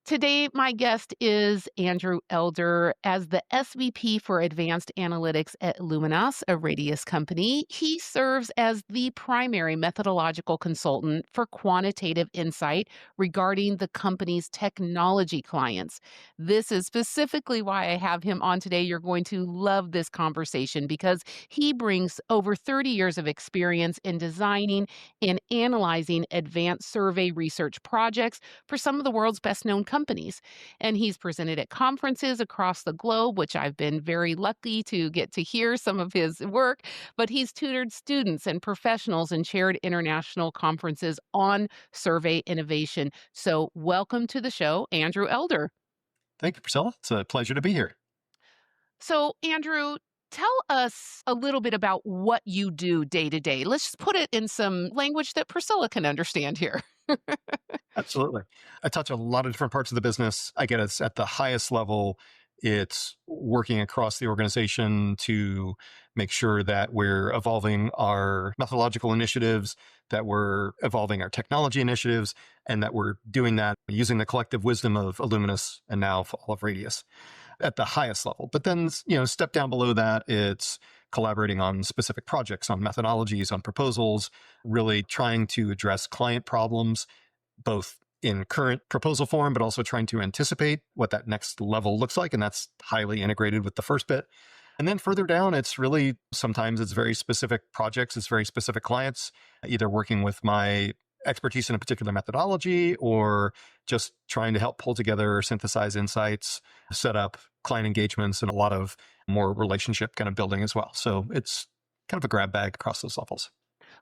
Today, my guest is Andrew Elder. As the SVP for Advanced Analytics at Illuminas, a Radius company. He serves as the primary methodological consultant for quantitative insight regarding the company's technology clients. This is specifically why I have him on today. You're going to love this conversation because he brings over 30 years of experience in designing and analyzing advanced survey research projects for some of the world's best known companies. And he's presented at conferences across the globe, which I've been very lucky to get to hear some of his work. But he's tutored students and professionals and chaired international conferences on survey innovation. So, welcome to the show, Andrew Elder. Thank you, Priscilla. It's a pleasure to be here. So, Andrew, tell us a little bit about what you do day to day. Let's just put it in some language that Priscilla can understand here. Absolutely. I touch a lot of different parts of the business. I get it's at the highest level. It's working across the organization to make sure that we're evolving our methodological initiatives, that we're evolving our technology initiatives, and that we're doing that using the collective wisdom of Illuminas and now all of Radius at the highest level. But then, step down below that, it's collaborating on specific projects, on methodologies, on proposals, really trying to address client problems, both in current proposal form, but also trying to anticipate what that next level looks like. And that's highly integrated with the first bit. And then further down, it's really sometimes it's very specific projects, it's very specific clients, either working with my expertise in a particular methodology or just trying to help pull together or synthesize insights, set up client engagements, and a lot of more relationship kind of building as well. So it's kind of a grab bag across those levels.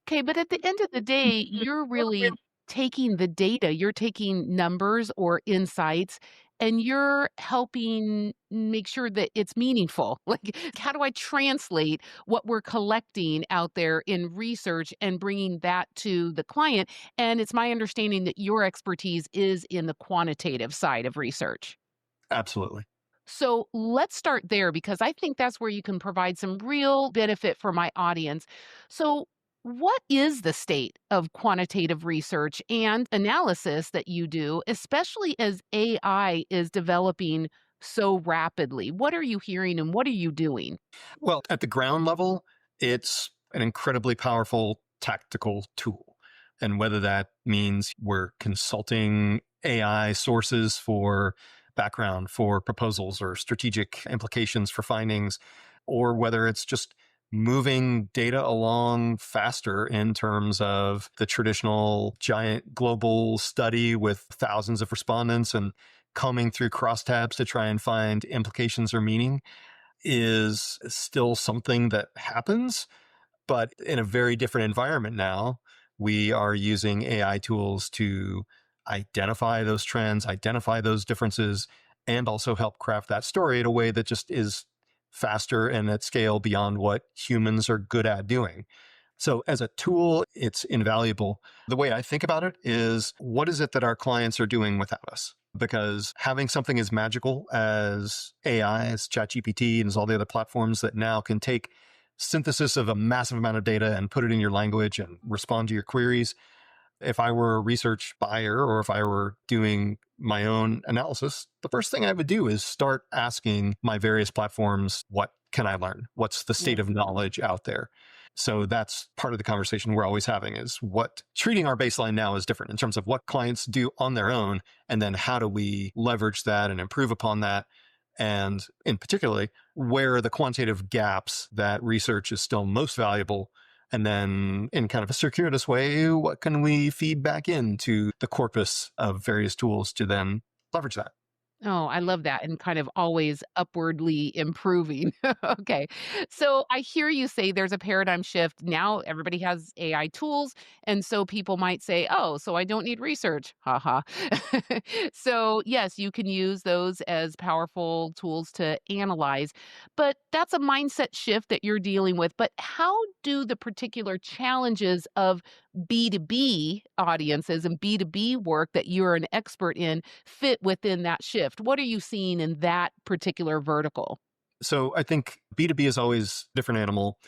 Okay, but at the end of the day, you're really taking the data, you're taking numbers or insights, and you're helping make sure that it's meaningful. Like, how do I translate what we're collecting out there in research and bringing that to the client? And it's my understanding that your expertise is in the quantitative side of research. Absolutely. So let's start there because I think that's where you can provide some real benefit for my audience. So, what is the state of quantitative research and analysis that you do, especially as AI is developing so rapidly? What are you hearing and what are you doing? Well, at the ground level, it's an incredibly powerful tactical tool. And whether that means we're consulting AI sources for background, for proposals or strategic implications for findings, or whether it's just moving data along faster in terms of the traditional giant global study with thousands of respondents and combing through crosstabs to try and find implications or meaning is still something that happens, but in a very different environment now. We are using AI tools to identify those trends, identify those differences, and also help craft that story in a way that just is faster and at scale beyond what humans are good at doing. So as a tool, it's invaluable. The way I think about it is, what is it that our clients are doing without us? Because having something as magical as AI, as ChatGPT, and as all the other platforms that now can take synthesis of a massive amount of data and put it in your language and respond to your queries. If I were a research buyer or if I were doing my own analysis, the first thing I would do is start asking my various platforms, what can I learn? What's the state of knowledge out there? So that's part of the conversation we're always having, is what treating our baseline now is different in terms of what clients do on their own. And then how do we leverage that and improve upon that? And in particularly, where are the quantitative gaps that research is still most valuable? And then in kind of a circuitous way, what can we feed back into the corpus of various tools to then leverage that? Oh, I love that, and kind of always upwardly improving. Okay. So I hear you say there's a paradigm shift. Now everybody has AI tools, and so people might say, "Oh, so I don't need research." Haha. So, yes, you can use those as powerful tools to analyze, but that's a mindset shift that you're dealing with. But how do the particular challenges of B2B audiences and B2B work that you're an expert in fit within that shift? What are you seeing in that particular vertical? So I think B2B is always a different animal.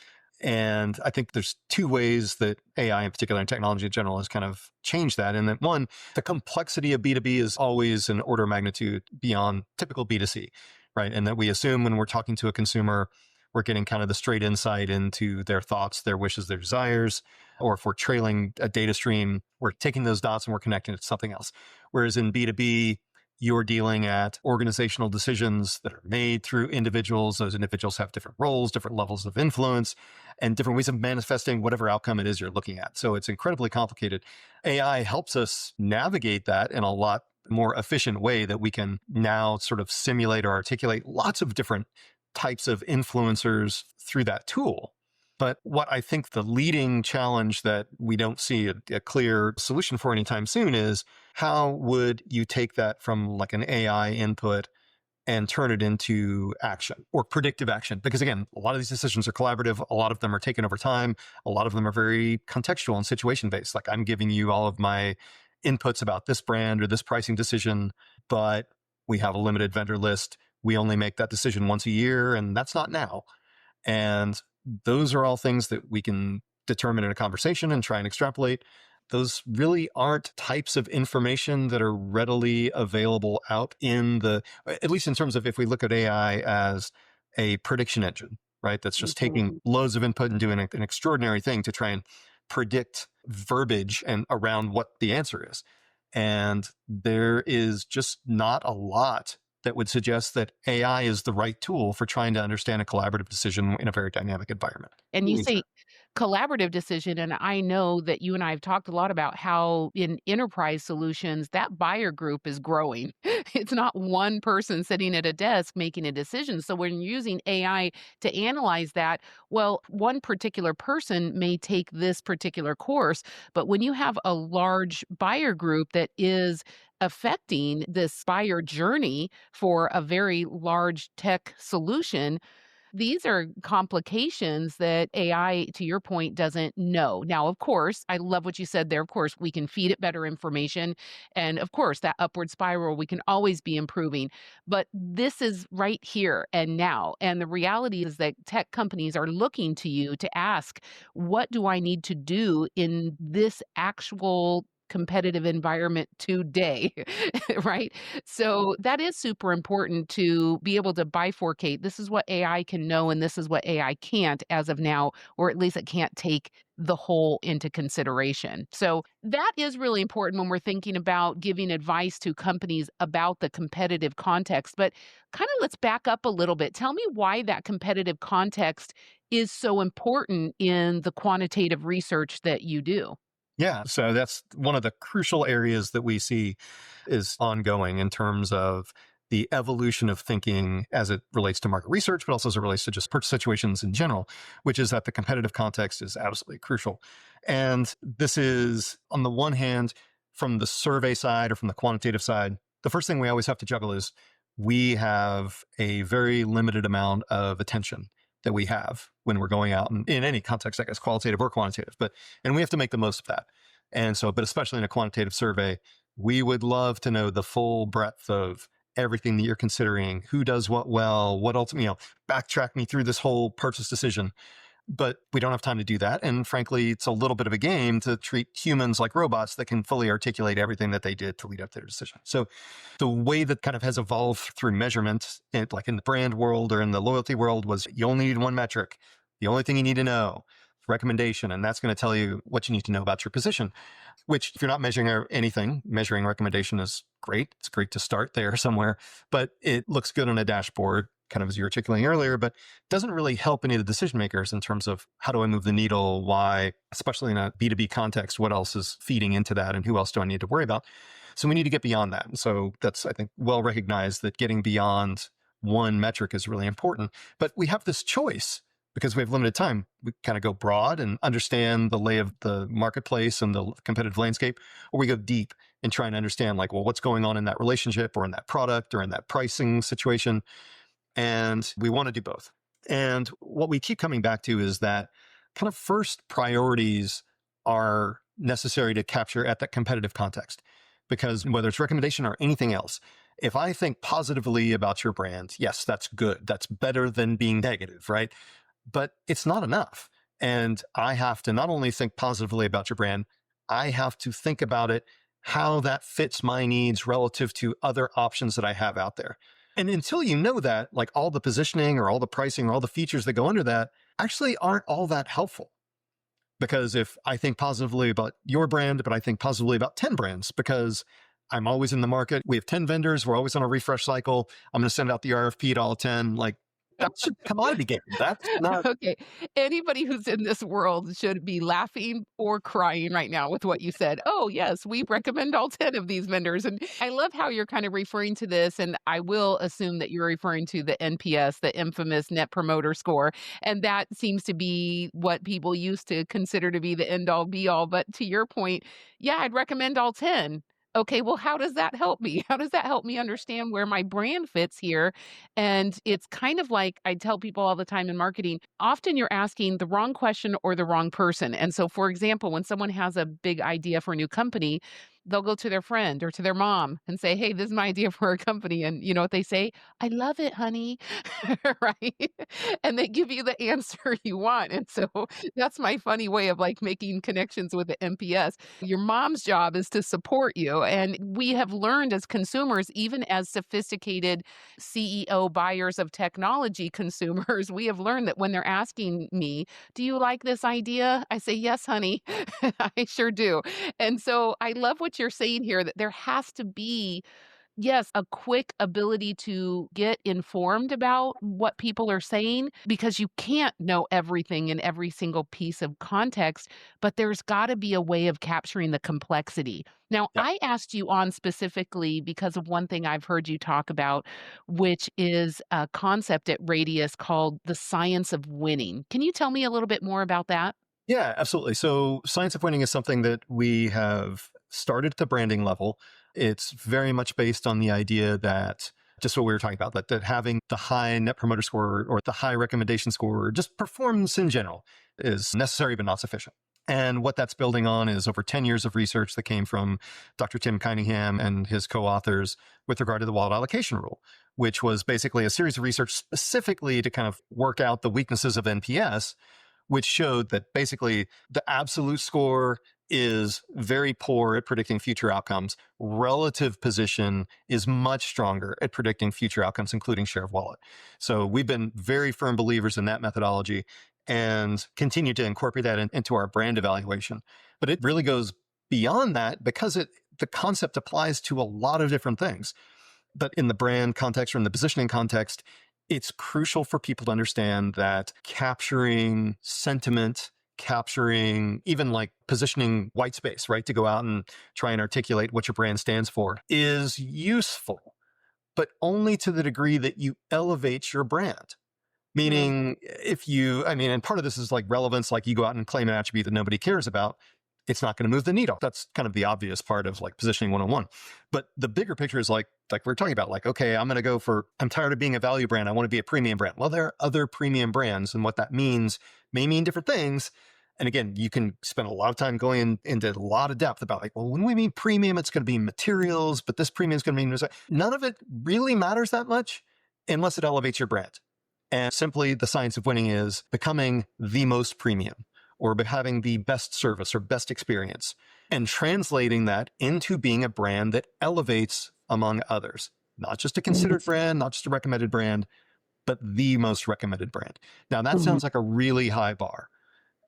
And I think there's two ways that AI in particular and technology in general has kind of changed that. And that one, the complexity of B2B is always an order of magnitude beyond typical B2C, right? And that we assume when we're talking to a consumer, we're getting kind of the straight insight into their thoughts, their wishes, their desires. Or if we're trailing a data stream, we're taking those dots and we're connecting it to something else. Whereas in B2B, you're dealing at organizational decisions that are made through individuals. Those individuals have different roles, different levels of influence, and different ways of manifesting whatever outcome it is you're looking at. So it's incredibly complicated. AI helps us navigate that in a lot more efficient way that we can now sort of simulate or articulate lots of different types of influencers through that tool. But what I think the leading challenge that we don't see a clear solution for anytime soon is how would you take that from like an AI input and turn it into action or predictive action? Because again, a lot of these decisions are collaborative. A lot of them are taken over time. A lot of them are very contextual and situation based. Like I'm giving you all of my inputs about this brand or this pricing decision, but we have a limited vendor list. We only make that decision once a year, and that's not now. And those are all things that we can determine in a conversation and try and extrapolate. Those really aren't types of information that are readily available out in the, at least in terms of if we look at AI as a prediction engine, right? That's just taking loads of input and doing an extraordinary thing to try and predict verbiage and around what the answer is. And there is just not a lot that would suggest that AI is the right tool for trying to understand a collaborative decision in a very dynamic environment. And you say collaborative decision, and I know that you and I have talked a lot about how in enterprise solutions, that buyer group is growing. It's not one person sitting at a desk making a decision. So when you're using AI to analyze that, well, one particular person may take this particular course, but when you have a large buyer group that is affecting this buyer journey for a very large tech solution, these are complications that AI, to your point, doesn't know. Now, of course, I love what you said there. Of course, we can feed it better information. And of course, that upward spiral, we can always be improving. But this is right here and now. And the reality is that tech companies are looking to you to ask, what do I need to do in this actual competitive environment today, right? So that is super important to be able to bifurcate. This is what AI can know, and this is what AI can't as of now, or at least it can't take the whole into consideration. So that is really important when we're thinking about giving advice to companies about the competitive context. But kind of let's back up a little bit. Tell me why that competitive context is so important in the quantitative research that you do. Yeah, so that's one of the crucial areas that we see is ongoing in terms of the evolution of thinking as it relates to market research, but also as it relates to just purchase situations in general, which is that the competitive context is absolutely crucial. And this is, on the one hand, from the survey side or from the quantitative side, the first thing we always have to juggle is we have a very limited amount of attention that we have when we're going out in any context, I guess, qualitative or quantitative, and we have to make the most of that. And so, but especially in a quantitative survey, we would love to know the full breadth of everything that you're considering, who does what well, what ultimately, backtrack me through this whole purchase decision. But we don't have time to do that. And frankly, it's a little bit of a game to treat humans like robots that can fully articulate everything that they did to lead up to their decision. So the way that kind of has evolved through measurement, like in the brand world or in the loyalty world, was you only need one metric. The only thing you need to know is recommendation. And that's going to tell you what you need to know about your position, which if you're not measuring anything, measuring recommendation is great. It's great to start there somewhere, but it looks good on a dashboard, kind of as you were articulating earlier, but doesn't really help any of the decision makers in terms of how do I move the needle? Why, especially in a B2B context, what else is feeding into that and who else do I need to worry about? So we need to get beyond that. And so that's, I think, well recognized that getting beyond one metric is really important. But we have this choice because we have limited time. We kind of go broad and understand the lay of the marketplace and the competitive landscape, or we go deep and try and understand like, well, what's going on in that relationship or in that product or in that pricing situation. And we want to do both. And what we keep coming back to is that kind of first priorities are necessary to capture at that competitive context. Because whether it's recommendation or anything else, if I think positively about your brand, yes, that's good. That's better than being negative, right? But it's not enough. And I have to not only think positively about your brand, I have to think about it, how that fits my needs relative to other options that I have out there. And until you know that, like all the positioning or all the pricing or all the features that go under that actually aren't all that helpful. Because if I think positively about your brand, but I think positively about 10 brands, because I'm always in the market. We have 10 vendors. We're always on a refresh cycle. I'm going to send out the RFP to all 10. Like that's a commodity game. That's not, Okay. Anybody who's in this world should be laughing or crying right now with what you said. Oh, yes, we recommend all 10 of these vendors. And I love how you're kind of referring to this. And I will assume that you're referring to the NPS, the infamous Net Promoter Score. And that seems to be what people used to consider to be the end all be all. But to your point, yeah, I'd recommend all 10. Okay, well, how does that help me? How does that help me understand where my brand fits here? And it's kind of like I tell people all the time in marketing, often you're asking the wrong question or the wrong person. And so, for example, when someone has a big idea for a new company, they'll go to their friend or to their mom and say, "Hey, this is my idea for a company." And you know what they say? "I love it, honey." Right? And they give you the answer you want. And so that's my funny way of like making connections with the NPS. Your mom's job is to support you. And we have learned as consumers, even as sophisticated CEO buyers of technology consumers, we have learned that when they're asking me, "Do you like this idea?" I say, "Yes, honey, I sure do." And so I love what you're saying here that there has to be, yes, a quick ability to get informed about what people are saying because you can't know everything in every single piece of context, but there's gotta be a way of capturing the complexity. Now, yeah. I asked you on specifically because of one thing I've heard you talk about, which is a concept at Radius called the science of winning. Can you tell me a little bit more about that? Yeah, absolutely. So, science of winning is something that we have started at the branding level. It's very much based on the idea that just what we were talking about, that having the high net promoter score or the high recommendation score, or just performance in general, is necessary but not sufficient. And what that's building on is over 10 years of research that came from Dr. Tim Cunningham and his co authors with regard to the wallet allocation rule, which was basically a series of research specifically to kind of work out the weaknesses of NPS, which showed that basically the absolute score is very poor at predicting future outcomes. Relative position is much stronger at predicting future outcomes, including share of wallet. So we've been very firm believers in that methodology and continue to incorporate that into our brand evaluation. But it really goes beyond that because the concept applies to a lot of different things. But in the brand context or in the positioning context, it's crucial for people to understand that capturing sentiment, capturing even like positioning white space, right? To go out and try and articulate what your brand stands for is useful, but only to the degree that you elevate your brand. Mhm. Meaning, if you, I mean, and part of this is like relevance, like you go out and claim an attribute that nobody cares about, it's not going to move the needle. That's kind of the obvious part of like positioning 101. But the bigger picture is like we're talking about, like, okay, I'm going to go for, I'm tired of being a value brand. I want to be a premium brand. Well, there are other premium brands, and what that means may mean different things. And again, you can spend a lot of time going into a lot of depth about like, well, when we mean premium, it's going to be materials, but this premium is going to mean none of it really matters that much unless it elevates your brand. And simply the science of winning is becoming the most premium or having the best service or best experience and translating that into being a brand that elevates among others. Not just a considered brand, not just a recommended brand, but the most recommended brand. Now that Mhm. sounds like a really high bar.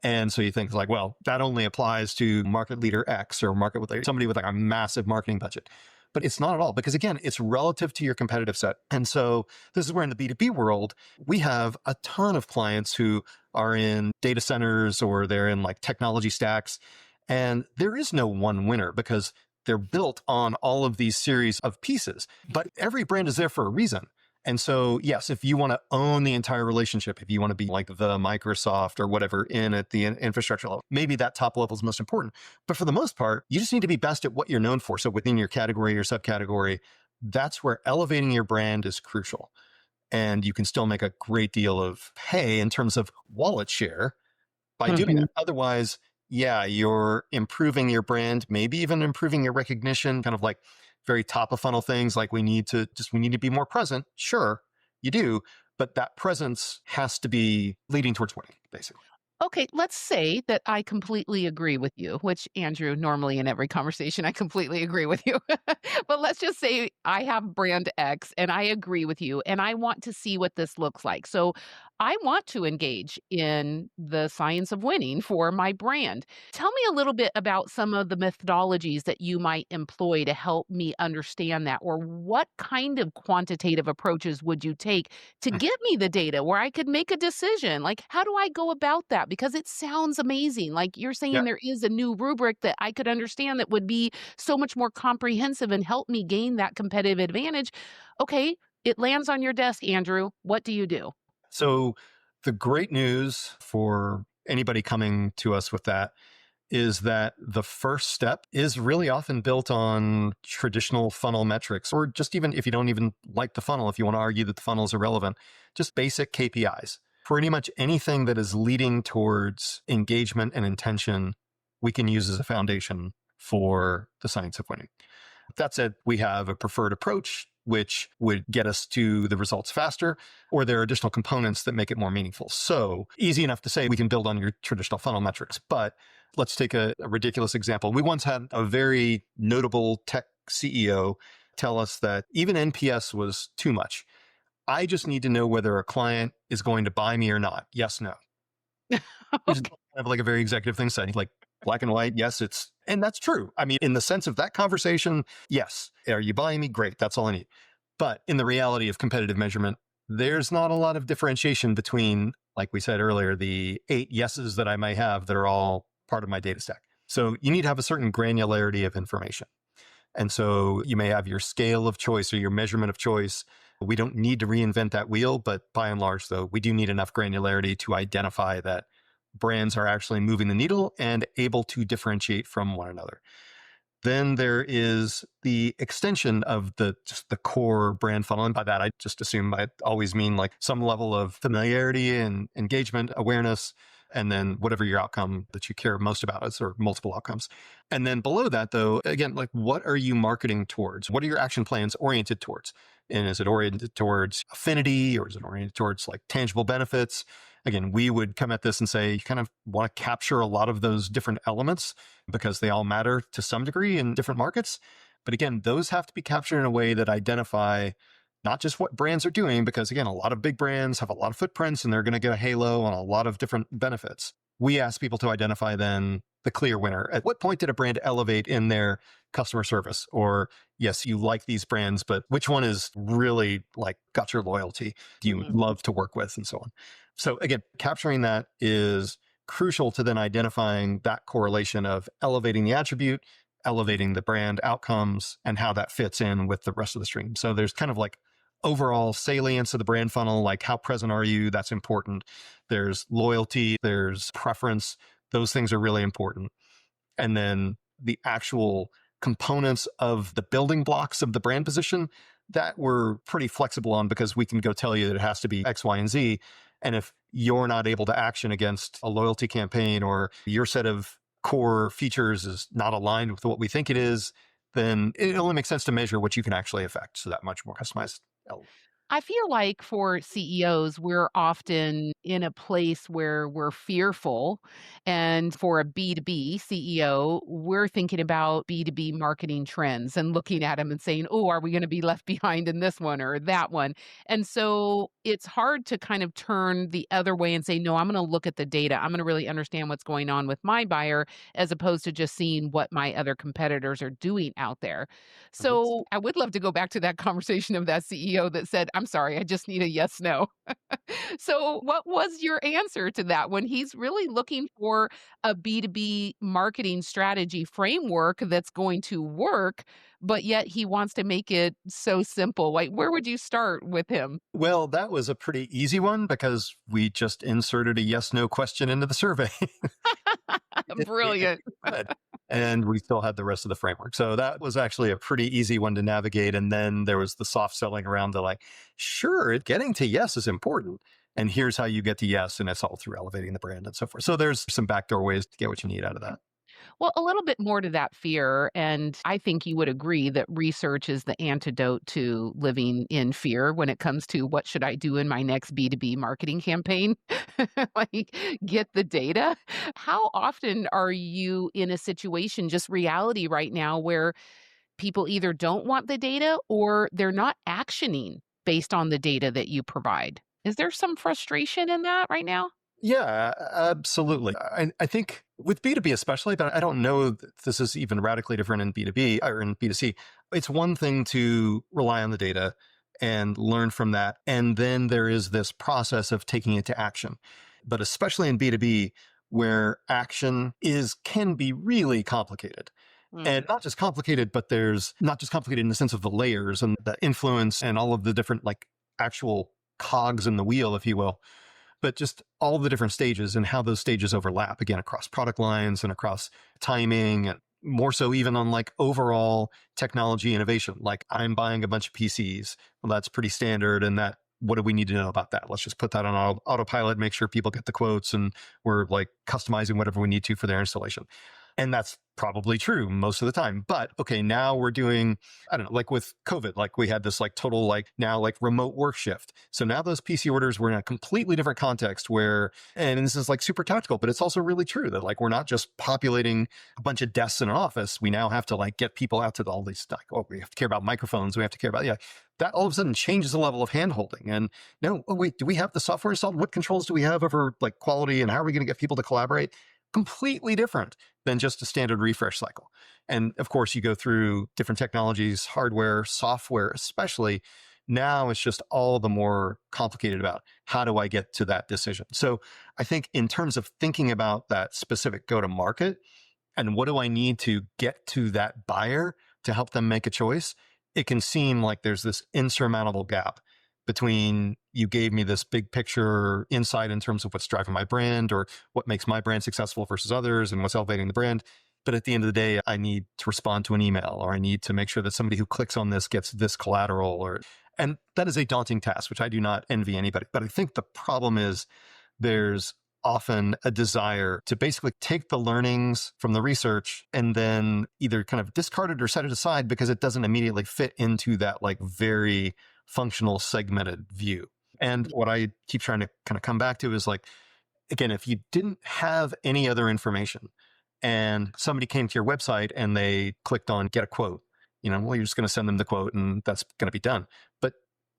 And so you think like, well, that only applies to market leader X or market with somebody with like a massive marketing budget. But it's not at all because again, it's relative to your competitive set. And so this is where in the B2B world, we have a ton of clients who are in data centers or they're in like technology stacks. And there is no one winner because they're built on all of these series of pieces. But every brand is there for a reason. And so, yes, if you want to own the entire relationship, if you want to be like the Microsoft or whatever in at the infrastructure level, maybe that top level is most important. But for the most part, you just need to be best at what you're known for. So within your category or subcategory, that's where elevating your brand is crucial. And you can still make a great deal of pay in terms of wallet share by doing Mhm. that. Otherwise, yeah, you're improving your brand, maybe even improving your recognition, kind of like very top of funnel things like we need to be more present. Sure, you do, but that presence has to be leading towards winning, basically. Okay, let's say that I completely agree with you, which Andrew, normally in every conversation, I completely agree with you. But let's just say I have brand X and I agree with you and I want to see what this looks like. So I want to engage in the science of winning for my brand. Tell me a little bit about some of the methodologies that you might employ to help me understand that, or what kind of quantitative approaches would you take to Mm, give me the data where I could make a decision. Like, how do I go about that? Because it sounds amazing. Like you're Yeah. saying there is a new rubric that I could understand that would be so much more comprehensive and help me gain that competitive advantage. Okay, it lands on your desk, Andrew. What do you do? So the great news for anybody coming to us with that is that the first step is really often built on traditional funnel metrics, or just even if you don't even like the funnel, if you want to argue that the funnel is irrelevant, just basic KPIs. Pretty much anything that is leading towards engagement and intention, we can use as a foundation for the science of winning. That said, we have a preferred approach, which would get us to the results faster, or there are additional components that make it more meaningful. So easy enough to say we can build on your traditional funnel metrics, but let's take a ridiculous example. We once had a very notable tech CEO tell us that even NPS was too much. I just need to know whether a client is going to buy me or not. Yes, no. Which is Okay. kind of like a very executive thing saying, like black and white. Yes, and that's true. I mean, in the sense of that conversation, yes. Are you buying me? Great. That's all I need. But in the reality of competitive measurement, there's not a lot of differentiation between, like we said earlier, the 8 yeses that I may have that are all part of my data stack. So you need to have a certain granularity of information. And so you may have your scale of choice or your measurement of choice. We don't need to reinvent that wheel, but by and large, though, we do need enough granularity to identify that brands are actually moving the needle and able to differentiate from one another. Then there is the extension of the just the core brand funnel. And by that, I just assume I always mean like some level of familiarity and engagement, awareness, and then whatever your outcome that you care most about is, or multiple outcomes. And then below that, though, again, like what are you marketing towards? What are your action plans oriented towards? And is it oriented towards affinity, or is it oriented towards like tangible benefits? Again, we would come at this and say you kind of want to capture a lot of those different elements because they all matter to some degree in different markets. But again, those have to be captured in a way that identify not just what brands are doing, because again, a lot of big brands have a lot of footprints and they're going to get a halo on a lot of different benefits. We ask people to identify then the clear winner. At what point did a brand elevate in their customer service? Or, yes, you like these brands, but which one is really like got your loyalty? Do you Mhm. love to work with and so on? So again, capturing that is crucial to then identifying that correlation of elevating the attribute, elevating the brand outcomes, and how that fits in with the rest of the stream. So there's kind of like overall salience of the brand funnel, like how present are you? That's important. There's loyalty, there's preference. Those things are really important. And then the actual components of the building blocks of the brand position that we're pretty flexible on because we can go tell you that it has to be X, Y, and Z. And if you're not able to action against a loyalty campaign or your set of core features is not aligned with what we think it is, then it only makes sense to measure what you can actually affect. So that much more customized element. I feel like for CEOs, we're often in a place where we're fearful. And for a B2B CEO, we're thinking about B2B marketing trends and looking at them and saying, oh, are we going to be left behind in this one or that one? And so it's hard to kind of turn the other way and say, no, I'm going to look at the data. I'm going to really understand what's going on with my buyer as opposed to just seeing what my other competitors are doing out there. Mhm. So I would love to go back to that conversation of that CEO that said, I'm sorry, I just need a yes, no. So what was your answer to that when he's really looking for a B2B marketing strategy framework that's going to work, but yet he wants to make it so simple? Like, where would you start with him? Well, that was a pretty easy one because we just inserted a yes no question into the survey. Brilliant. Good. And we still had the rest of the framework. So that was actually a pretty easy one to navigate. And then there was the soft selling around the like, sure, getting to yes is important. And here's how you get to yes. And it's all through elevating the brand and so forth. So there's some backdoor ways to get what you need out of that. Well, a little bit more to that fear. And I think you would agree that research is the antidote to living in fear when it comes to what should I do in my next B2B marketing campaign? Like, get the data. How often are you in a situation, just reality right now, where people either don't want the data or they're not actioning based on the data that you provide? Is there some frustration in that right now? Yeah, absolutely. I think with B2B especially, but I don't know that this is even radically different in B2B or in B2C. It's one thing to rely on the data and learn from that. And then there is this process of taking it to action. But especially in B2B, where action is can be really complicated. Mm. And not just complicated, but there's not just complicated in the sense of the layers and the influence and all of the different like actual cogs in the wheel, if you will, but just all the different stages and how those stages overlap again across product lines and across timing and more so even on like overall technology innovation. Like I'm buying a bunch of PCs. Well, that's pretty standard. And that, what do we need to know about that? Let's just put that on autopilot, make sure people get the quotes and we're like customizing whatever we need to for their installation. And that's probably true most of the time. But okay, now we're doing, I don't know, like with COVID, like we had this like total, like now like remote work shift. So now those PC orders were in a completely different context where, and this is like super tactical, but it's also really true that like we're not just populating a bunch of desks in an office. We now have to like get people out to all these, like, oh, we have to care about microphones. We have to care about, yeah. That all of a sudden changes the level of hand holding. And no, oh, wait, do we have the software installed? What controls do we have over like quality and how are we going to get people to collaborate? Completely different than just a standard refresh cycle. And of course, you go through different technologies, hardware, software, especially. Now it's just all the more complicated about how do I get to that decision. So I think in terms of thinking about that specific go to market and what do I need to get to that buyer to help them make a choice, it can seem like there's this insurmountable gap between you gave me this big picture insight in terms of what's driving my brand or what makes my brand successful versus others and what's elevating the brand. But at the end of the day, I need to respond to an email or I need to make sure that somebody who clicks on this gets this collateral or, and that is a daunting task, which I do not envy anybody. But I think the problem is there's often a desire to basically take the learnings from the research and then either kind of discard it or set it aside because it doesn't immediately fit into that like very functional segmented view. And what I keep trying to kind of come back to is like, again, if you didn't have any other information and somebody came to your website and they clicked on get a quote, well, you're just going to send them the quote and that's going to be done. But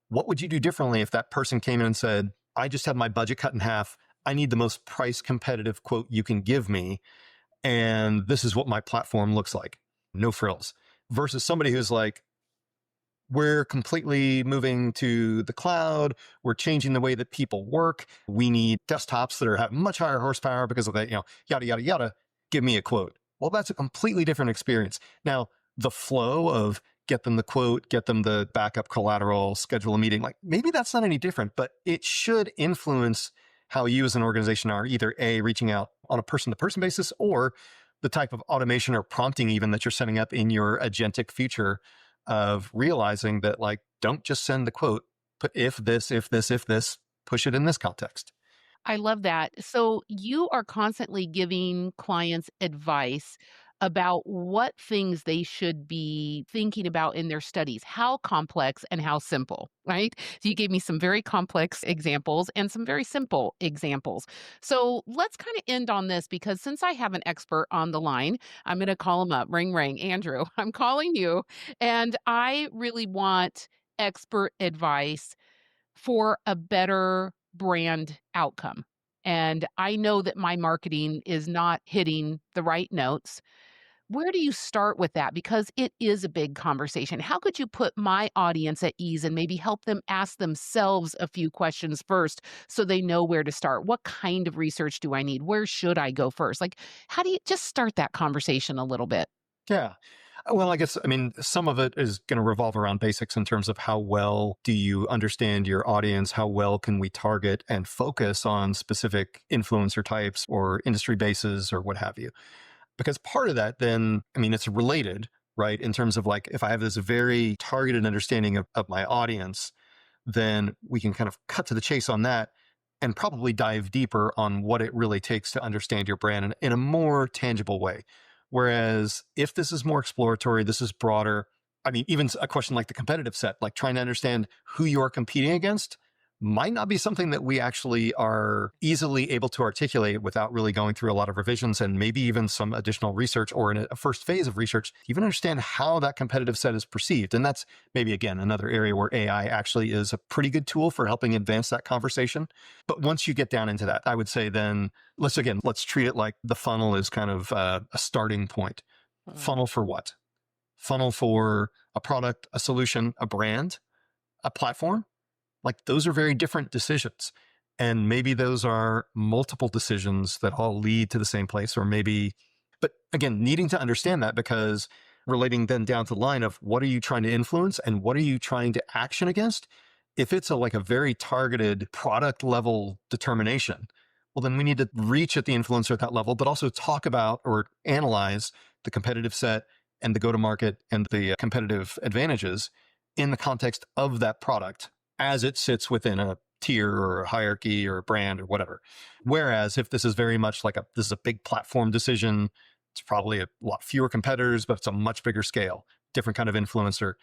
what would you do differently if that person came in and said, I just had my budget cut in half. I need the most price competitive quote you can give me. And this is what my platform looks like. No frills. Versus somebody who's like, we're completely moving to the cloud. We're changing the way that people work. We need desktops that have much higher horsepower because of that, yada, yada, yada. Give me a quote. Well, that's a completely different experience. Now, the flow of get them the quote, get them the backup collateral, schedule a meeting, like maybe that's not any different, but it should influence how you as an organization are either A, reaching out on a person to person basis or the type of automation or prompting even that you're setting up in your agentic future of realizing that like, don't just send the quote, put if this, if this, if this, push it in this context. I love that. So you are constantly giving clients advice about what things they should be thinking about in their studies, how complex and how simple, right? So you gave me some very complex examples and some very simple examples. So let's kind of end on this because since I have an expert on the line, I'm going to call him up. Ring, ring. Andrew, I'm calling you. And I really want expert advice for a better brand outcome. And I know that my marketing is not hitting the right notes. Where do you start with that? Because it is a big conversation. How could you put my audience at ease and maybe help them ask themselves a few questions first so they know where to start? What kind of research do I need? Where should I go first? Like, how do you just start that conversation a little bit? Yeah. Well, I mean, some of it is going to revolve around basics in terms of how well do you understand your audience? How well can we target and focus on specific influencer types or industry bases or what have you? Because part of that, then, I mean, it's related, right? In terms of like, if I have this very targeted understanding of my audience, then we can kind of cut to the chase on that and probably dive deeper on what it really takes to understand your brand in a more tangible way Whereas if this is more exploratory, this is broader. I mean, even a question like the competitive set, like trying to understand who you're competing against, might not be something that we actually are easily able to articulate without really going through a lot of revisions and maybe even some additional research, or in a first phase of research, even understand how that competitive set is perceived. And that's maybe, again, another area where AI actually is a pretty good tool for helping advance that conversation. But once you get down into that, I would say then let's treat it like the funnel is kind of a starting point. Mm. Funnel for what? Funnel for a product, a solution, a brand, a platform. Like, those are very different decisions. And maybe those are multiple decisions that all lead to the same place, or maybe, but again, needing to understand that, because relating then down to the line of what are you trying to influence and what are you trying to action against? If it's like a very targeted product level determination, well, then we need to reach at the influencer at that level, but also talk about or analyze the competitive set and the go to market and the competitive advantages in the context of that product as it sits within a tier or a hierarchy or a brand or whatever. Whereas if this is very much like this is a big platform decision, it's probably a lot fewer competitors, but it's a much bigger scale, different kind of influencer.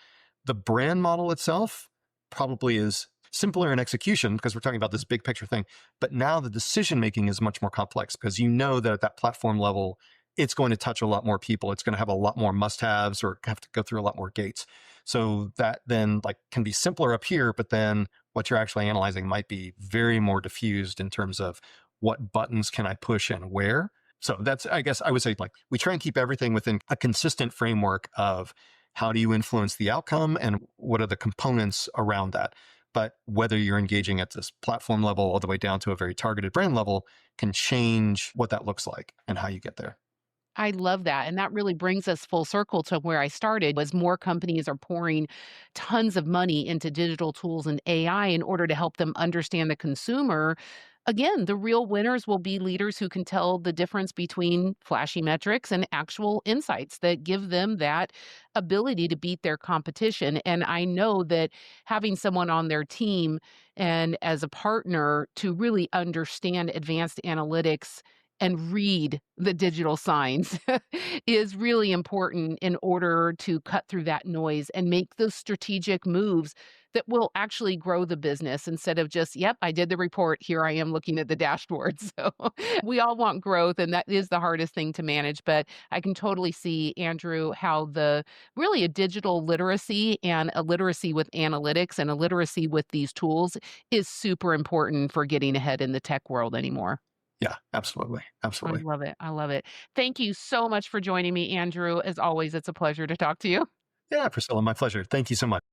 The brand model itself probably is simpler in execution because we're talking about this big picture thing. But now the decision making is much more complex because you know that at that platform level, it's going to touch a lot more people. It's going to have a lot more must haves or have to go through a lot more gates. So that then like can be simpler up here, but then what you're actually analyzing might be very more diffused in terms of what buttons can I push and where. So that's, I guess I would say, like, we try and keep everything within a consistent framework of how do you influence the outcome and what are the components around that. But whether you're engaging at this platform level all the way down to a very targeted brand level can change what that looks like and how you get there. I love that, and that really brings us full circle to where I started, was more companies are pouring tons of money into digital tools and AI in order to help them understand the consumer. Again, the real winners will be leaders who can tell the difference between flashy metrics and actual insights that give them that ability to beat their competition. And I know that having someone on their team and as a partner to really understand advanced analytics and read the digital signs is really important in order to cut through that noise and make those strategic moves that will actually grow the business instead of just, yep, I did the report. Here I am looking at the dashboard. So we all want growth, and that is the hardest thing to manage. But I can totally see, Andrew, how the really a digital literacy and a literacy with analytics and a literacy with these tools is super important for getting ahead in the tech world anymore. Yeah, absolutely. I Absolutely. love it. I love it. Thank you so much for joining me, Andrew. As always, it's a pleasure to talk to you. Yeah, Priscilla, my pleasure. Thank you so much.